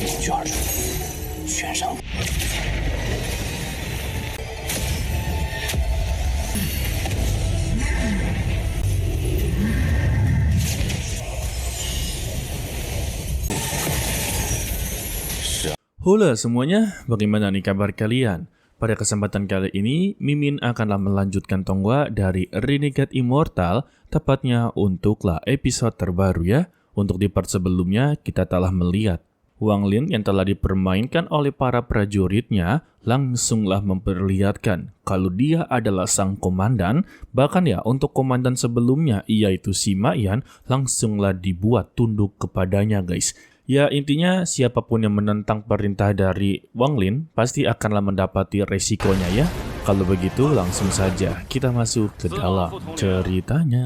全上。Halo semuanya, bagaimana nih kabar kalian? Pada kesempatan kali ini, Mimin akanlah melanjutkan tonggua dari Renegade Immortal, tepatnya untuklah episode terbaru ya. Untuk di part sebelumnya, kita telah melihat Wang Lin yang telah dipermainkan oleh para prajuritnya langsunglah memperlihatkan kalau dia adalah sang komandan. Bahkan ya untuk komandan sebelumnya yaitu Si Ma Yan langsunglah dibuat tunduk kepadanya guys. Ya intinya siapapun yang menentang perintah dari Wang Lin pasti akanlah mendapati resikonya ya. Kalau begitu langsung saja kita masuk ke dalam ceritanya.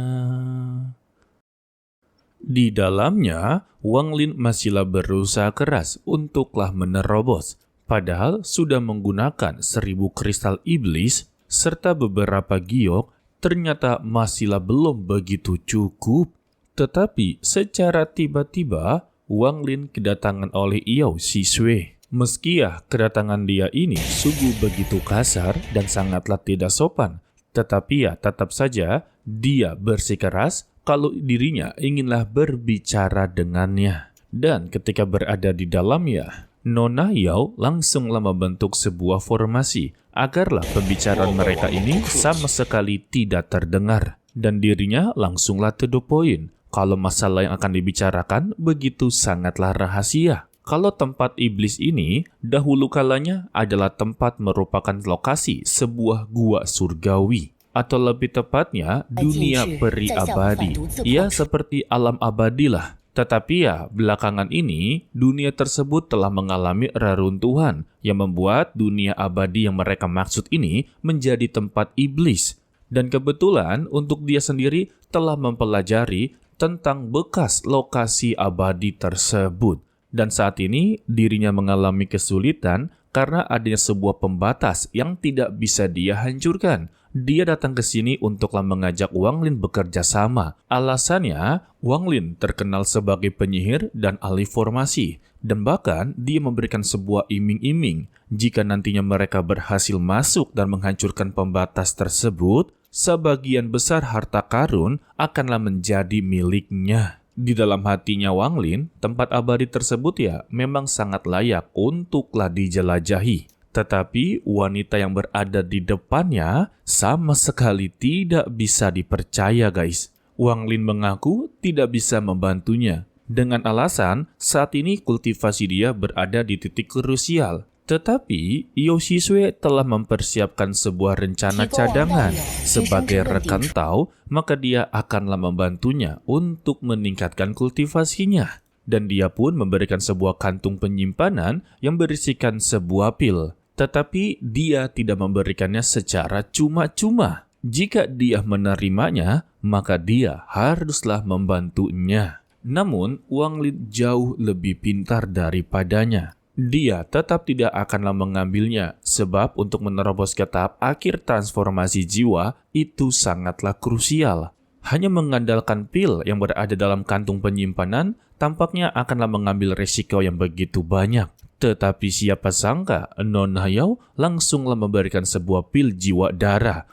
Di dalamnya, Wang Lin masihlah berusaha keras untuklah menerobos. Padahal sudah menggunakan 1000 kristal iblis serta beberapa giok, ternyata masihlah belum begitu cukup. Tetapi secara tiba-tiba, Wang Lin kedatangan oleh Yao Xisui. Meski ya kedatangan dia ini sungguh begitu kasar dan sangatlah tidak sopan. Tetapi ya tetap saja dia bersikeras kalau dirinya inginlah berbicara dengannya. Dan ketika berada di dalamnya, Nona Yao langsunglah membentuk sebuah formasi agarlah pembicaraan mereka ini sama sekali tidak terdengar. Dan dirinya langsunglah to the point. Kalau masalah yang akan dibicarakan begitu sangatlah rahasia. Kalau tempat iblis ini dahulu kalanya adalah tempat merupakan lokasi sebuah gua surgawi. Atau lebih tepatnya dunia peri abadi. Ya seperti alam abadi lah. Tetapi ya belakangan ini dunia tersebut telah mengalami reruntuhan yang membuat dunia abadi yang mereka maksud ini menjadi tempat iblis. Dan kebetulan untuk dia sendiri telah mempelajari tentang bekas lokasi abadi tersebut. Dan saat ini dirinya mengalami kesulitan karena adanya sebuah pembatas yang tidak bisa dia hancurkan. Dia datang ke sini untuklah mengajak Wang Lin bekerja sama. Alasannya, Wang Lin terkenal sebagai penyihir dan ahli formasi. Dan bahkan dia memberikan sebuah iming-iming. Jika nantinya mereka berhasil masuk dan menghancurkan pembatas tersebut, sebagian besar harta karun akanlah menjadi miliknya. Di dalam hatinya Wang Lin, tempat abadi tersebut ya memang sangat layak untuklah dijelajahi. Tetapi wanita yang berada di depannya sama sekali tidak bisa dipercaya guys. Wang Lin mengaku tidak bisa membantunya. Dengan alasan saat ini kultivasi dia berada di titik krusial. Tetapi Yao Xisui telah mempersiapkan sebuah rencana cadangan. Sebagai rekan tahu, maka dia akanlah membantunya untuk meningkatkan kultivasinya. Dan dia pun memberikan sebuah kantung penyimpanan yang berisikan sebuah pil. Tetapi dia tidak memberikannya secara cuma-cuma. Jika dia menerimanya, maka dia haruslah membantunya. Namun, Wang Lin jauh lebih pintar daripadanya. Dia tetap tidak akanlah mengambilnya, sebab untuk menerobos ke tahap akhir transformasi jiwa itu sangatlah krusial. Hanya mengandalkan pil yang berada dalam kantung penyimpanan, tampaknya akanlah mengambil resiko yang begitu banyak. Tetapi siapa sangka, Nona Yao langsunglah memberikan sebuah pil jiwa darah.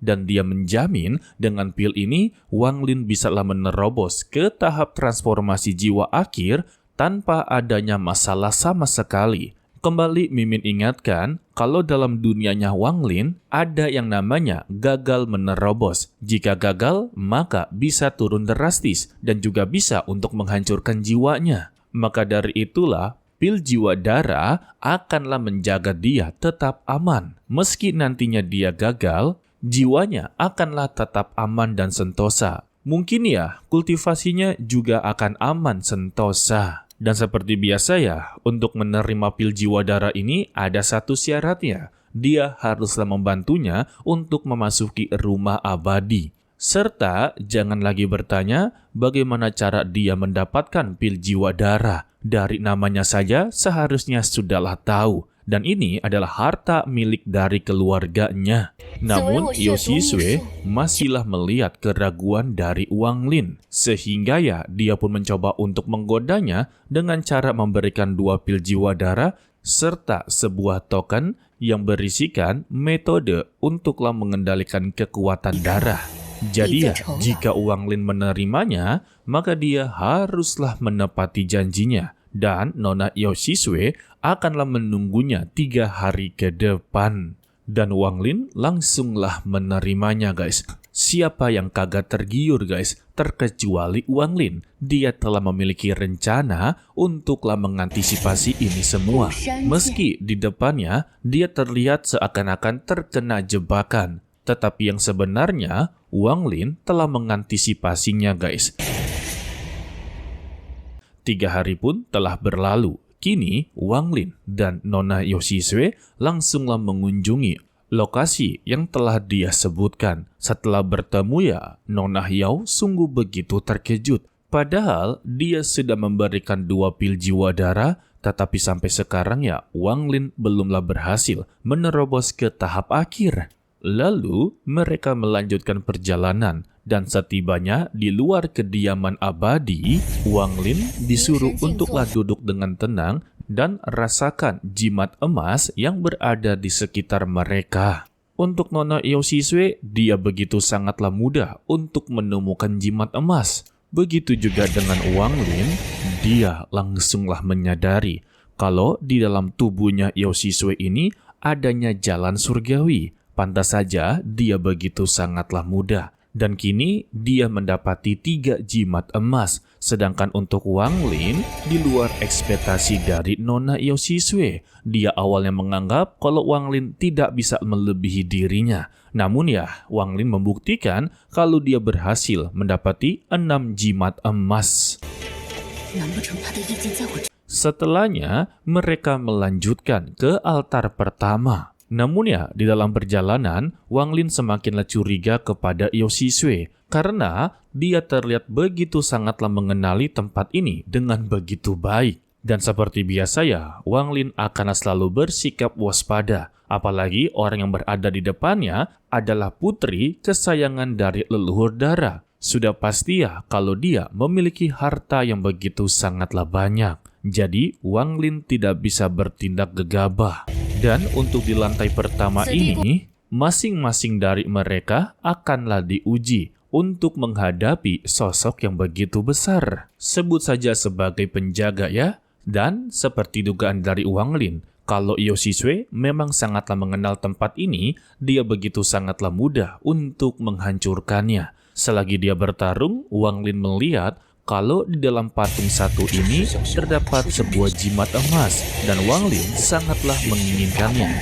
Dan dia menjamin dengan pil ini, Wang Lin bisalah menerobos ke tahap transformasi jiwa akhir tanpa adanya masalah sama sekali. Kembali Mimin ingatkan, kalau dalam dunianya Wang Lin, ada yang namanya gagal menerobos. Jika gagal, maka bisa turun drastis dan juga bisa untuk menghancurkan jiwanya. Maka dari itulah, pil jiwa darah akanlah menjaga dia tetap aman. Meski nantinya dia gagal, jiwanya akanlah tetap aman dan sentosa. Mungkin ya, kultivasinya juga akan aman sentosa. Dan seperti biasa ya, untuk menerima pil jiwa darah ini ada satu syaratnya. Dia haruslah membantunya untuk memasuki rumah abadi. Serta jangan lagi bertanya bagaimana cara dia mendapatkan pil jiwa darah. Dari namanya saja seharusnya sudahlah tahu. dan ini adalah harta milik dari keluarganya. Namun, Yo Shisui masihlah melihat keraguan dari Wang Lin, sehingga dia pun mencoba untuk menggodanya dengan cara memberikan 2 pil jiwa darah serta sebuah token yang berisikan metode untuklah mengendalikan kekuatan darah. Jadi jika Wang Lin menerimanya, maka dia haruslah menepati janjinya. Dan Nona Yo Shisui akanlah menunggunya 3 hari ke depan. Dan Wang Lin langsunglah menerimanya, guys. Siapa yang kagak tergiur, guys? Terkecuali Wang Lin. Dia telah memiliki rencana untuklah mengantisipasi ini semua. Meski di depannya, dia terlihat seakan-akan terkena jebakan. Tetapi yang sebenarnya, Wang Lin telah mengantisipasinya, guys. 3 hari pun telah berlalu. Kini, Wang Lin dan Nona Yo Shisui langsunglah mengunjungi lokasi yang telah dia sebutkan. Setelah bertemu Nona Yao sungguh begitu terkejut. Padahal dia sudah memberikan 2 pil jiwa darah, tetapi sampai sekarang Wang Lin belumlah berhasil menerobos ke tahap akhir. Lalu mereka melanjutkan perjalanan dan setibanya di luar kediaman abadi, Wang Lin disuruh untuklah duduk dengan tenang dan rasakan jimat emas yang berada di sekitar mereka. Untuk Nona Yo Shisui, dia begitu sangatlah mudah untuk menemukan jimat emas. Begitu juga dengan Wang Lin, dia langsunglah menyadari kalau di dalam tubuhnya Yo Shisui ini adanya jalan surgawi. Pantas saja dia begitu sangatlah mudah. Dan kini dia mendapati 3 jimat emas. Sedangkan untuk Wang Lin, di luar ekspektasi dari Nona Yo Shisui. Dia awalnya menganggap kalau Wang Lin tidak bisa melebihi dirinya. Namun Wang Lin membuktikan kalau dia berhasil mendapati 6 jimat emas. Setelahnya, mereka melanjutkan ke altar pertama. Namun di dalam perjalanan, Wang Lin semakinlah curiga kepada Yo Shisui karena dia terlihat begitu sangatlah mengenali tempat ini dengan begitu baik. Dan seperti biasa Wang Lin akan selalu bersikap waspada. Apalagi orang yang berada di depannya adalah putri kesayangan dari leluhur darah. Sudah pasti kalau dia memiliki harta yang begitu sangatlah banyak. Jadi Wang Lin tidak bisa bertindak gegabah. Dan untuk di lantai pertama ini, masing-masing dari mereka akanlah diuji untuk menghadapi sosok yang begitu besar. Sebut saja sebagai penjaga Dan seperti dugaan dari Wang Lin, kalau Yo Shisui memang sangatlah mengenal tempat ini, dia begitu sangatlah mudah untuk menghancurkannya. Selagi dia bertarung, Wang Lin melihat kalau di dalam patung satu ini terdapat sebuah jimat emas dan Wang Lin sangatlah menginginkannya.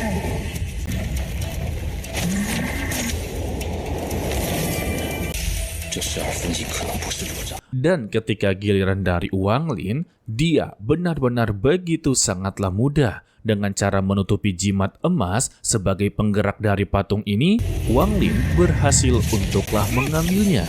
Dan ketika giliran dari Wang Lin, dia benar-benar begitu sangatlah mudah. Dengan cara menutupi jimat emas sebagai penggerak dari patung ini, Wang Lin berhasil untuklah mengambilnya.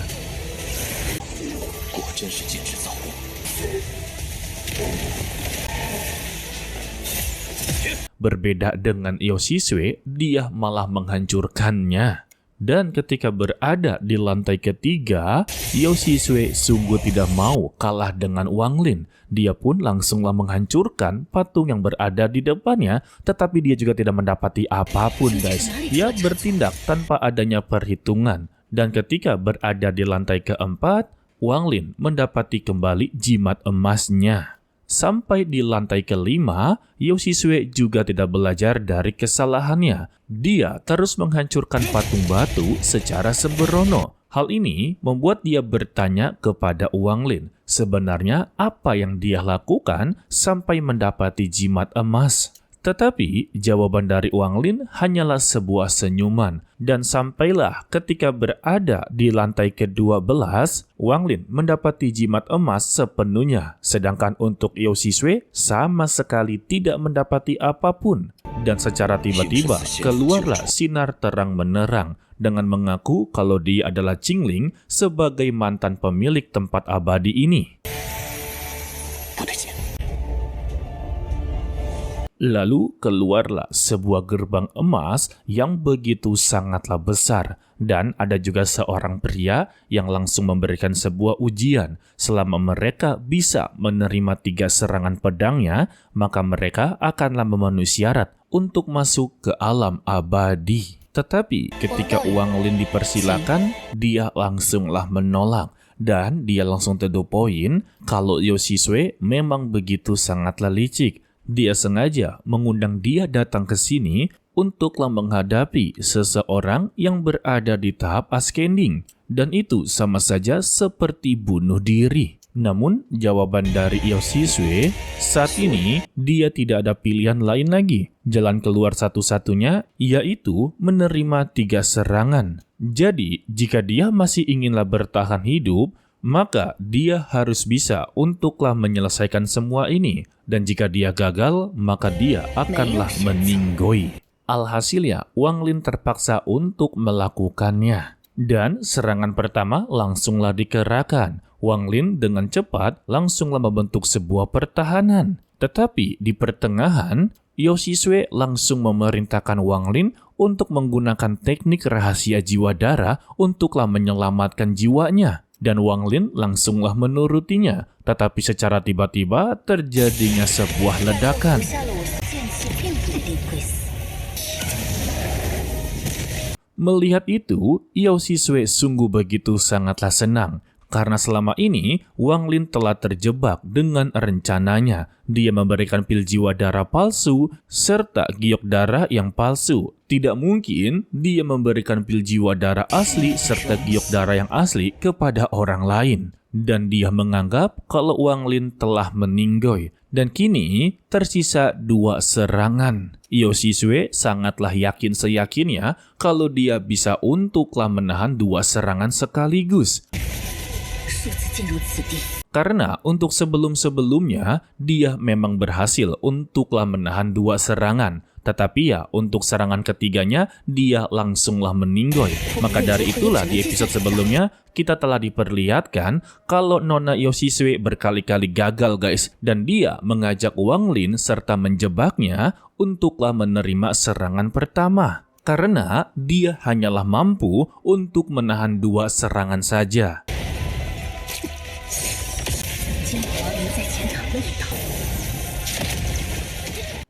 Berbeda dengan Yo Shisui, dia malah menghancurkannya. Dan ketika berada di lantai ketiga, Yo Shisui sungguh tidak mau kalah dengan Wang Lin. Dia pun langsunglah menghancurkan patung yang berada di depannya, tetapi dia juga tidak mendapati apapun, guys. Dia bertindak tanpa adanya perhitungan. Dan ketika berada di lantai keempat, Wang Lin mendapati kembali jimat emasnya. Sampai di lantai kelima, Yo Shisui juga tidak belajar dari kesalahannya. Dia terus menghancurkan patung batu secara sembrono. Hal ini membuat dia bertanya kepada Wang Lin, sebenarnya apa yang dia lakukan sampai mendapati jimat emas. Tetapi jawaban dari Wang Lin hanyalah sebuah senyuman. Dan sampailah ketika berada di lantai ke-12, Wang Lin mendapati jimat emas sepenuhnya. Sedangkan untuk Yo Shisui sama sekali tidak mendapati apapun. Dan secara tiba-tiba keluarlah sinar terang menerang dengan mengaku kalau dia adalah Qingling sebagai mantan pemilik tempat abadi ini. Lalu keluarlah sebuah gerbang emas yang begitu sangatlah besar, dan ada juga seorang pria yang langsung memberikan sebuah ujian. Selama mereka bisa menerima 3 serangan pedangnya, maka mereka akanlah memenuhi syarat untuk masuk ke alam abadi. Tetapi ketika Wang Lin dipersilakan, dia langsunglah menolak. Dan dia langsung to the point kalau Yoshisue memang begitu sangatlah licik. Dia sengaja mengundang dia datang ke sini untuklah menghadapi seseorang yang berada di tahap ascending. Dan itu sama saja seperti bunuh diri. Namun jawaban dari Yoshisue, saat ini dia tidak ada pilihan lain lagi. Jalan keluar satu-satunya yaitu menerima 3 serangan. Jadi jika dia masih inginlah bertahan hidup, maka dia harus bisa untuklah menyelesaikan semua ini. Dan jika dia gagal, maka dia akanlah meninggoy. Alhasilnya, Wang Lin terpaksa untuk melakukannya. Dan serangan pertama langsunglah dikerahkan. Wang Lin dengan cepat langsunglah membentuk sebuah pertahanan. Tetapi di pertengahan, Yoshisue langsung memerintahkan Wang Lin untuk menggunakan teknik rahasia jiwa darah untuklah menyelamatkan jiwanya. Dan Wang Lin langsunglah menurutinya. Tetapi secara tiba-tiba terjadinya sebuah ledakan. Melihat itu, Yoshisue sungguh begitu sangatlah senang. Karena selama ini, Wang Lin telah terjebak dengan rencananya. Dia memberikan pil jiwa darah palsu, serta giok darah yang palsu. Tidak mungkin dia memberikan pil jiwa darah asli, serta giok darah yang asli kepada orang lain. Dan dia menganggap kalau Wang Lin telah meninggoy. Dan kini tersisa 2 serangan. Yoshisue sangatlah yakin seyakinnya kalau dia bisa untuklah menahan 2 serangan sekaligus. Karena untuk sebelum-sebelumnya, dia memang berhasil untuklah menahan 2 serangan. Tetapi ya, untuk serangan ketiganya, dia langsunglah meninggoy. Maka dari itulah di episode sebelumnya, kita telah diperlihatkan kalau Nona Yoshisue berkali-kali gagal guys. Dan dia mengajak Wang Lin serta menjebaknya untuklah menerima serangan pertama. Karena dia hanyalah mampu untuk menahan 2 serangan saja.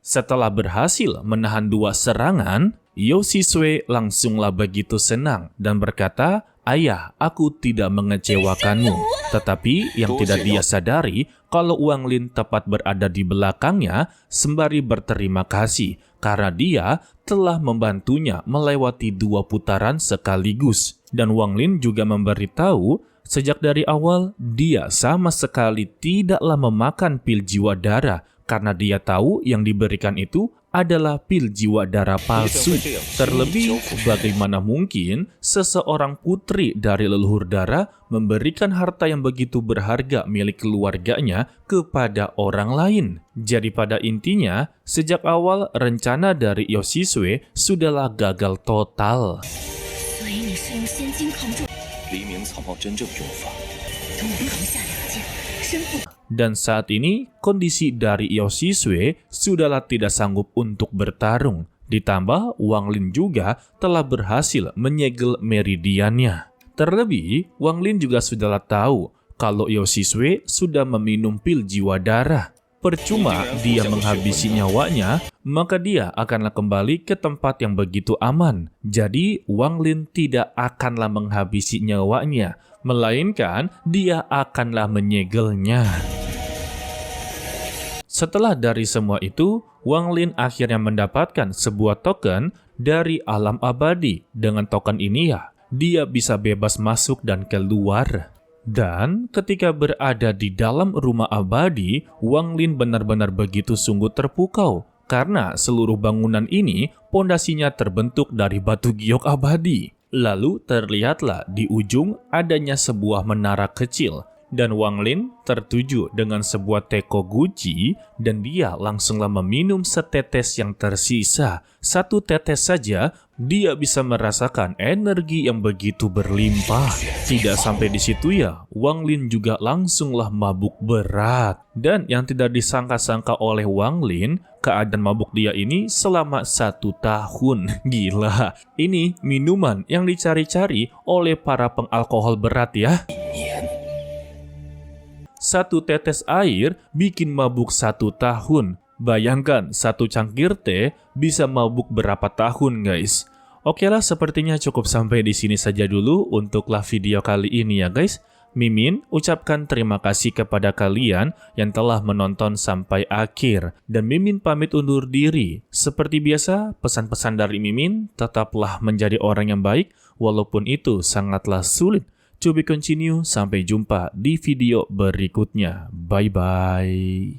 Setelah berhasil menahan 2 serangan, Yoshisue langsunglah begitu senang dan berkata, "Ayah, aku tidak mengecewakanmu." Tetapi yang tidak dia sadari, kalau Wang Lin tepat berada di belakangnya sembari berterima kasih karena dia telah membantunya melewati 2 putaran sekaligus. Dan Wang Lin juga memberitahu, sejak dari awal dia sama sekali tidaklah memakan pil jiwa darah karena dia tahu yang diberikan itu adalah pil jiwa darah palsu. Terlebih, bagaimana mungkin seseorang putri dari leluhur darah memberikan harta yang begitu berharga milik keluarganya kepada orang lain? Jadi pada intinya, sejak awal rencana dari Yoshisue sudahlah gagal total. Dan saat ini, kondisi dari Yoshisue sudahlah tidak sanggup untuk bertarung. Ditambah, Wang Lin juga telah berhasil menyegel meridiannya. Terlebih, Wang Lin juga sudahlah tahu kalau Yoshisue sudah meminum pil jiwa darah. Percuma dia menghabisi nyawanya, maka dia akanlah kembali ke tempat yang begitu aman. Jadi, Wang Lin tidak akanlah menghabisi nyawanya, melainkan dia akanlah menyegelnya. Setelah dari semua itu, Wang Lin akhirnya mendapatkan sebuah token dari alam abadi. Dengan token ini ya, dia bisa bebas masuk dan keluar. Dan ketika berada di dalam rumah abadi, Wang Lin benar-benar begitu sungguh terpukau. Karena seluruh bangunan ini pondasinya terbentuk dari batu giok abadi. Lalu terlihatlah di ujung adanya sebuah menara kecil. Dan Wang Lin tertuju dengan sebuah teko guci dan dia langsunglah meminum setetes yang tersisa. Satu tetes saja, dia bisa merasakan energi yang begitu berlimpah. Tidak sampai di situ ya, Wang Lin juga langsunglah mabuk berat. Dan yang tidak disangka-sangka oleh Wang Lin, keadaan mabuk dia ini selama 1 tahun. Gila, ini minuman yang dicari-cari oleh para pengalkohol berat ya. 1 tetes air bikin mabuk 1 tahun. Bayangkan 1 cangkir teh bisa mabuk berapa tahun guys. Oke lah, sepertinya cukup sampai di sini saja dulu untuklah video kali ini ya guys. Mimin ucapkan terima kasih kepada kalian yang telah menonton sampai akhir. Dan Mimin pamit undur diri. Seperti biasa, pesan-pesan dari Mimin, tetaplah menjadi orang yang baik walaupun itu sangatlah sulit. To be continue, sampai jumpa di video berikutnya. Bye-bye.